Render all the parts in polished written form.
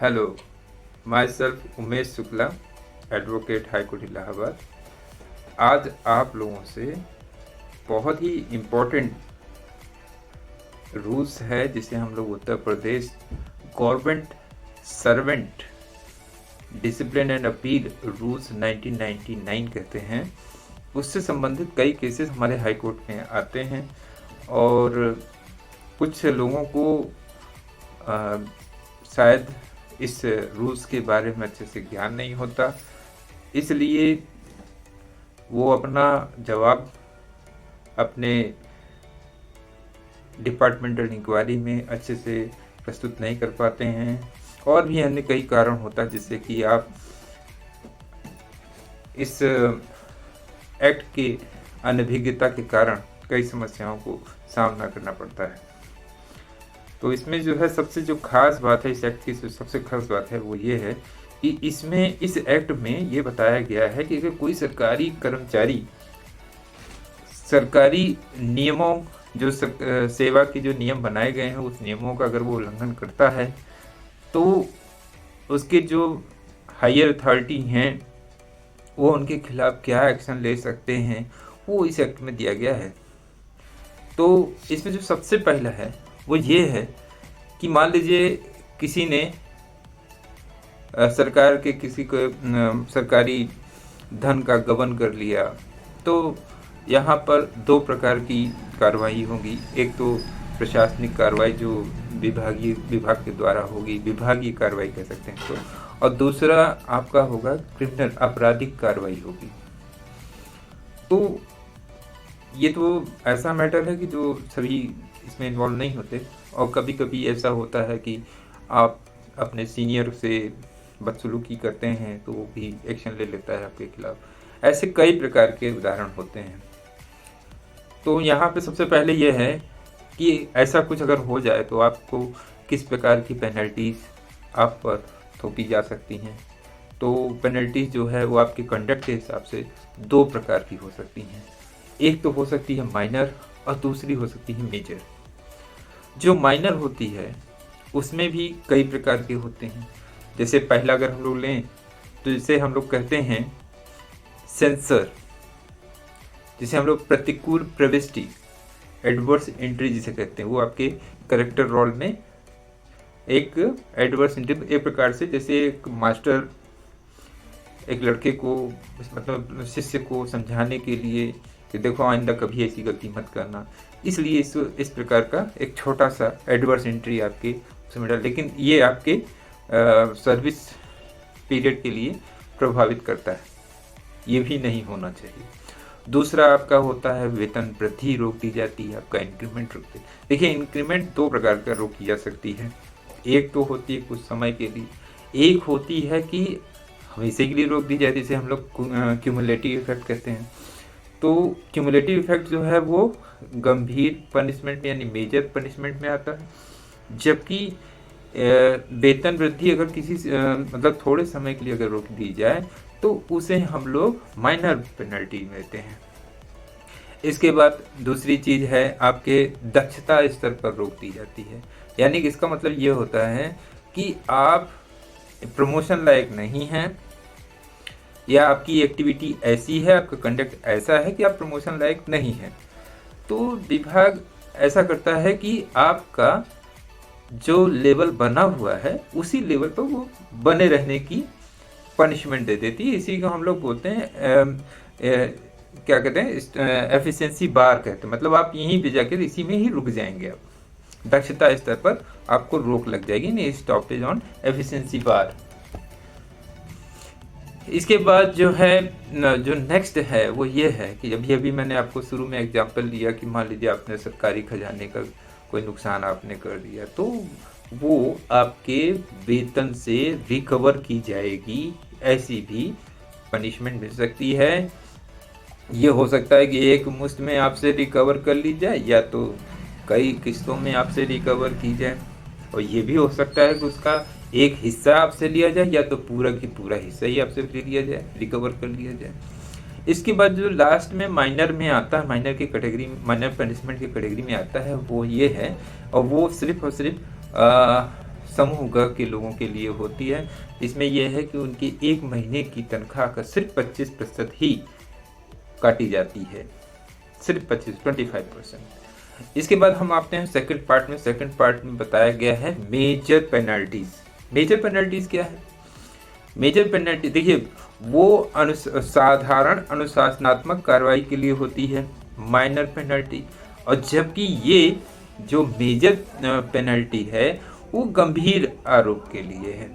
Hello, my self Umesh Shukla, advocate high court Allahabad. आज आप लोगों से बहुत ही इम्पोर्टेंट रूल्स है जिसे हम लोग Uttar Pradesh government servant discipline and appeal rules 1999 कहते हैं, उससे संबंधित कई केसेस हमारे हाई कोर्ट में आते हैं और कुछ लोगों को शायद इस रूल्स के बारे में अच्छे से ज्ञान नहीं होता, इसलिए वो अपना जवाब अपने डिपार्टमेंटल इंक्वायरी में अच्छे से प्रस्तुत नहीं कर पाते हैं और भी अन्य कई कारण होता है जिससे कि आप इस एक्ट के अनभिज्ञता के कारण कई समस्याओं को सामना करना पड़ता है। तो इसमें जो है सबसे जो खास बात है, इस एक्ट की सबसे खास बात है वो ये है कि इसमें इस एक्ट में ये बताया गया है कि अगर कोई सरकारी कर्मचारी सरकारी नियमों जो सेवा के जो नियम बनाए गए हैं उस नियमों का अगर वो उल्लंघन करता है तो उसके जो हायर अथॉरिटी हैं वो उनके खिलाफ क्या एक्शन ले सकते हैं वो इस एक्ट में दिया गया है। तो इसमें जो सबसे पहला है वो ये है कि मान लीजिए किसी ने सरकार के किसी को सरकारी धन का गबन कर लिया, तो यहाँ पर दो प्रकार की कार्रवाई होगी। एक तो प्रशासनिक कार्रवाई जो विभाग के द्वारा होगी, विभागीय कार्रवाई कह सकते हैं तो, और दूसरा आपका होगा क्रिमिनल आपराधिक कार्रवाई होगी। तो ये तो ऐसा मैटर है कि जो सभी इसमें इन्वॉल्व नहीं होते और कभी कभी ऐसा होता है कि आप अपने सीनियर से बदसलूकी करते हैं तो वो भी एक्शन ले लेता है आपके खिलाफ। ऐसे कई प्रकार के उदाहरण होते हैं। तो यहाँ पे सबसे पहले ये है कि ऐसा कुछ अगर हो जाए तो आपको किस प्रकार की पेनल्टीज आप पर थोपी जा सकती हैं। तो पेनल्टीज जो है वो आपके कंडक्ट के हिसाब से दो प्रकार की हो सकती हैं। एक तो हो सकती है माइनर और दूसरी हो सकती है मेजर। जो माइनर होती है उसमें भी कई प्रकार के होते हैं। जैसे पहला अगर हम लोग लें तो जिसे हम लोग कहते हैं सेंसर, जिसे हम लोग प्रतिकूल प्रविष्टि एडवर्स एंट्री जिसे कहते हैं, वो आपके करेक्टर रोल में एक एडवर्स एंट्री, एक प्रकार से जैसे एक मास्टर एक लड़के को मतलब शिष्य को समझाने के लिए कि देखो आइंदा कभी ऐसी गलती मत करना, इसलिए इस प्रकार का एक छोटा सा एडवर्स एंट्री आपके उसमें डाल, लेकिन ये आपके सर्विस पीरियड के लिए प्रभावित करता है, ये भी नहीं होना चाहिए। दूसरा आपका होता है वेतन वृद्धि रोक दी जाती है, आपका इंक्रीमेंट रोक दी। देखिए इंक्रीमेंट दो प्रकार का रोकी जा सकती है। एक तो होती है कुछ समय के लिए, एक होती है कि हमेशा के लिए रोक दी जाती है, जिसे हम लोग क्यूमुलेटिव इफेक्ट कहते हैं। तो क्यूमुलेटिव इफेक्ट जो है वो गंभीर पनिशमेंट यानी मेजर पनिशमेंट में आता है, जबकि वेतन वृद्धि अगर किसी मतलब थोड़े समय के लिए अगर रोक दी जाए तो उसे हम लोग माइनर पेनल्टी देते हैं। इसके बाद दूसरी चीज है आपके दक्षता स्तर पर रोक दी जाती है, यानी कि इसका मतलब ये होता है कि आप प्रमोशन लायक नहीं हैं या आपकी एक्टिविटी ऐसी है, आपका कंडक्ट ऐसा है कि आप प्रमोशन लायक नहीं है, तो विभाग ऐसा करता है कि आपका जो लेवल बना हुआ है उसी लेवल पर वो बने रहने की पनिशमेंट दे देती है। इसी को हम लोग बोलते हैं क्या कहते हैं, एफिशिएंसी बार कहते हैं। मतलब आप यहीं पे जाकर इसी में ही रुक जाएंगे, आप दक्षता स्तर पर आपको रोक लग जाएगी, नहीं स्टॉपेज ऑन एफिशिएंसी बार। इसके बाद जो है जो नेक्स्ट है वो ये है कि अभी मैंने आपको शुरू में एग्जांपल दिया कि मान लीजिए आपने सरकारी खजाने का कोई नुकसान आपने कर दिया तो वो आपके वेतन से रिकवर की जाएगी, ऐसी भी पनिशमेंट मिल सकती है। ये हो सकता है कि एक मुश्त में आपसे रिकवर कर ली जाए या तो कई किस्तों में आपसे रिकवर की जाए, और ये भी हो सकता है कि उसका एक हिस्सा आपसे लिया जाए या तो पूरा की पूरा हिस्सा ही आपसे लिया जाए, रिकवर कर लिया जाए। इसके बाद जो लास्ट में माइनर में आता है, माइनर की कैटेगरी, माइनर पनिशमेंट की कैटेगरी में आता है वो ये है, और वो सिर्फ और सिर्फ समूह ग के लोगों के लिए होती है। इसमें यह है कि उनकी 1 महीने की तनख्वाह का सिर्फ 25% ही काटी जाती है, सिर्फ 25% इसके बाद हम आते हैं सेकंड पार्ट में। सेकंड पार्ट में बताया गया है मेजर पेनल्टीज। मेजर पेनल्टीज क्या है? मेजर पेनल्टी देखिए, वो साधारण अनुशासनात्मक कार्रवाई के लिए होती है माइनर पेनल्टी, और जबकि ये जो मेजर पेनल्टी है वो गंभीर आरोप के लिए है,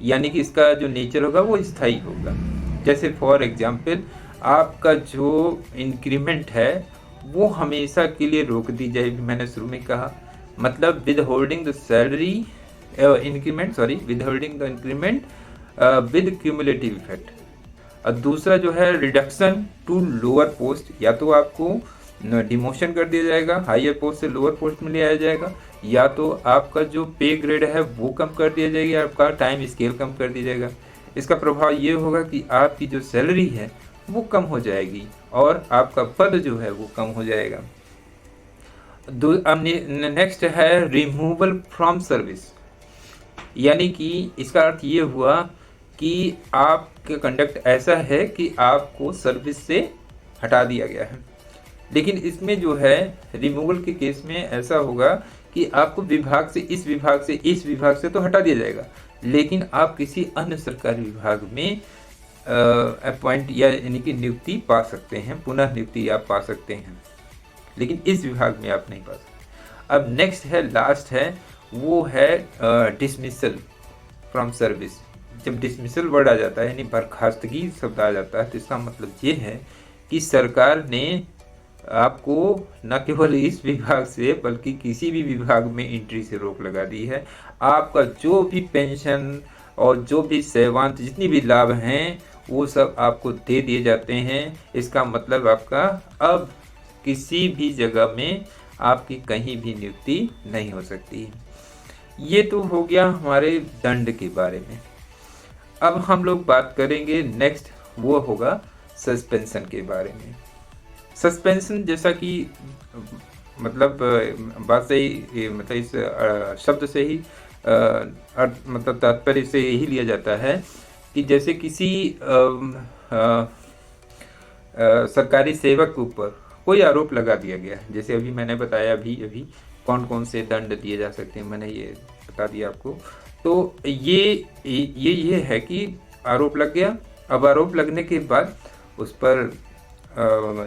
यानी कि इसका जो नेचर होगा वो स्थायी होगा। जैसे फॉर एग्जाम्पल, आपका जो इंक्रीमेंट है वो हमेशा के लिए रोक दी जाएगी, मैंने शुरू में कहा, मतलब with holding the salary increment, sorry, with holding the increment with cumulative effect. और दूसरा जो है रिडक्शन टू लोअर पोस्ट, या तो आपको डिमोशन कर दिया जाएगा, हायर पोस्ट से लोअर पोस्ट में ले आया जाएगा, या तो आपका जो पे ग्रेड है वो कम कर दिया जाएगा, आपका टाइम स्केल कम कर दिया जाएगा। इसका प्रभाव ये होगा कि आपकी जो सैलरी है वो कम हो जाएगी और आपका पद जो है वो कम हो जाएगा। नेक्स्ट है रिमूवल फ्रॉम सर्विस, यानी कि इसका अर्थ ये हुआ कि आपका कंडक्ट ऐसा है कि आपको सर्विस से हटा दिया गया है। लेकिन इसमें जो है रिमूवल के केस में ऐसा होगा कि आपको विभाग से इस विभाग से तो हटा दिया जाएगा, लेकिन आप किसी अन्य सरकारी विभाग में अपॉइंट यानी कि नियुक्ति पा सकते हैं, पुनः नियुक्ति आप पा सकते हैं, लेकिन इस विभाग में आप नहीं पा सकते। अब नेक्स्ट है, लास्ट है, वो है डिसमिसल फ्रॉम सर्विस। जब डिसमिसल वर्ड आ जाता है यानी बर्खास्तगी शब्द आ जाता है, तो इसका मतलब ये है कि सरकार ने आपको न केवल इस विभाग से बल्कि किसी भी विभाग में एंट्री से रोक लगा दी है। आपका जो भी पेंशन और जो भी सेवांत जितनी भी लाभ हैं वो सब आपको दे दिए जाते हैं। इसका मतलब आपका अब किसी भी जगह में आपकी कहीं भी नियुक्ति नहीं हो सकती। ये तो हो गया हमारे दंड के बारे में। अब हम लोग बात करेंगे नेक्स्ट, वो होगा सस्पेंशन के बारे में। सस्पेंशन जैसा कि मतलब बात से ही मतलब इस शब्द से ही मतलब तात्पर्य से यही लिया जाता है कि जैसे किसी सरकारी सेवक के ऊपर कोई आरोप लगा दिया गया है, जैसे अभी मैंने बताया अभी कौन कौन से दंड दिए जा सकते हैं, मैंने ये बता दिया आपको। तो ये है कि आरोप लग गया। अब आरोप लगने के बाद उस पर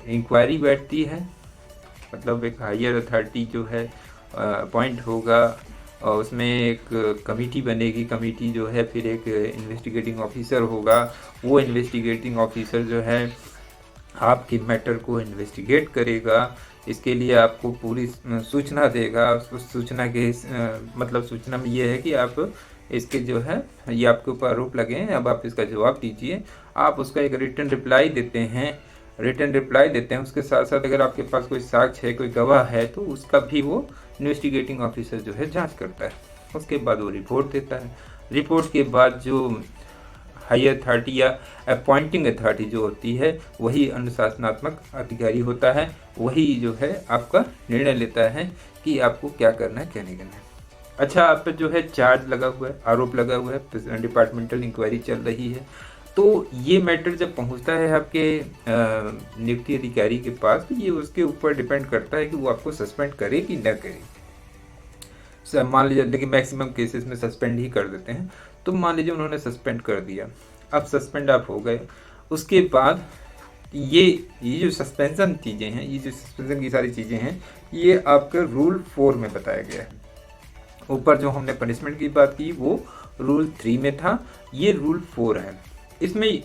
इंक्वायरी बैठती है, मतलब एक हायर अथॉरिटी जो है अपॉइंट होगा और उसमें एक कमेटी बनेगी। कमेटी जो है फिर एक इन्वेस्टिगेटिंग ऑफिसर होगा, वो इन्वेस्टिगेटिंग ऑफिसर जो है आपके मैटर को इन्वेस्टिगेट करेगा। इसके लिए आपको पूरी सूचना देगा। उस सूचना के मतलब सूचना में ये है कि आप इसके जो है ये आपके ऊपर आरोप लगे हैं, अब आप इसका जवाब दीजिए। आप उसका एक रिटन रिप्लाई देते हैं, उसके साथ साथ अगर आपके पास कोई साक्ष्य है, कोई गवाह है, तो उसका भी वो इन्वेस्टिगेटिंग ऑफिसर जो है जांच करता है। उसके बाद वो रिपोर्ट देता है। रिपोर्ट के बाद जो हायर अथॉरिटी या अपॉइंटिंग अथॉरिटी जो होती है वही अनुशासनात्मक अधिकारी होता है, वही जो है आपका निर्णय लेता है कि आपको क्या करना है क्या नहीं करना है। अच्छा, आप पे जो है चार्ज लगा हुआ है, आरोप लगा हुआ है, डिपार्टमेंटल इंक्वायरी चल रही है। तो ये मैटर जब पहुंचता है आपके नियुक्ति अधिकारी के पास, तो ये उसके ऊपर डिपेंड करता है कि वो आपको सस्पेंड करे कि न करे। मान लीजिए, लेकिन मैक्सिमम केसेस में सस्पेंड ही कर देते हैं। तो मान लीजिए उन्होंने सस्पेंड कर दिया, अब सस्पेंड आप हो गए। उसके बाद ये जो सस्पेंशन चीज़ें हैं, ये जो सस्पेंशन की सारी चीज़ें हैं, ये आपके रूल 4 में बताया गया है। ऊपर जो हमने पनिशमेंट की बात की वो रूल 3 में था, ये रूल 4 है। इसमें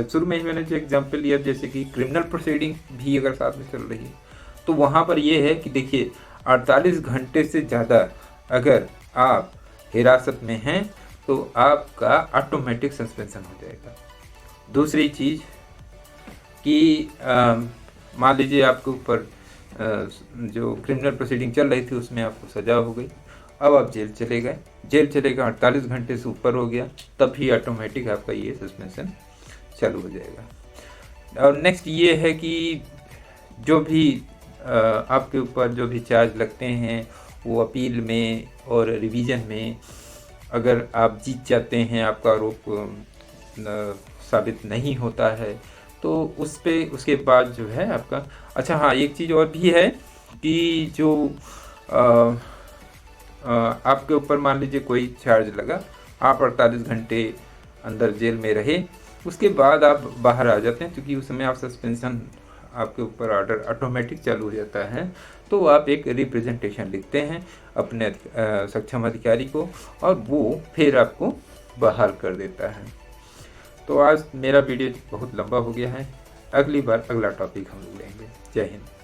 शुरू में ही मैंने जो एग्जाम्पल लिया, जैसे कि क्रिमिनल प्रोसीडिंग भी अगर साथ में चल रही है, तो वहाँ पर ये है कि देखिए 48 घंटे से ज़्यादा अगर आप हिरासत में हैं तो आपका ऑटोमेटिक सस्पेंशन हो जाएगा। दूसरी चीज़ कि मान लीजिए आपके ऊपर जो क्रिमिनल प्रोसीडिंग चल रही थी उसमें आपको सज़ा हो गई, अब आप जेल चले गए, 48 घंटे से ऊपर हो गया, तब भी ऑटोमेटिक आपका ये सस्पेंशन चालू हो जाएगा। और नेक्स्ट ये है कि जो भी आपके ऊपर जो भी चार्ज लगते हैं वो अपील में और रिवीजन में अगर आप जीत जाते हैं, आपका आरोप साबित नहीं होता है, तो उस पे उसके बाद जो है आपका, अच्छा हाँ, एक चीज़ और भी है कि जो अ, आपके ऊपर मान लीजिए कोई चार्ज लगा, आप 48 घंटे अंदर जेल में रहे, उसके बाद आप बाहर आ जाते हैं, क्योंकि उस समय आप सस्पेंशन, आपके ऊपर ऑर्डर ऑटोमेटिक चालू हो जाता है, तो आप एक रिप्रेजेंटेशन लिखते हैं अपने सक्षम अधिकारी को, और वो फिर आपको बहाल कर देता है। तो आज मेरा वीडियो बहुत लंबा हो गया है, अगली बार अगला टॉपिक हम लोग लेंगे। जय हिंद।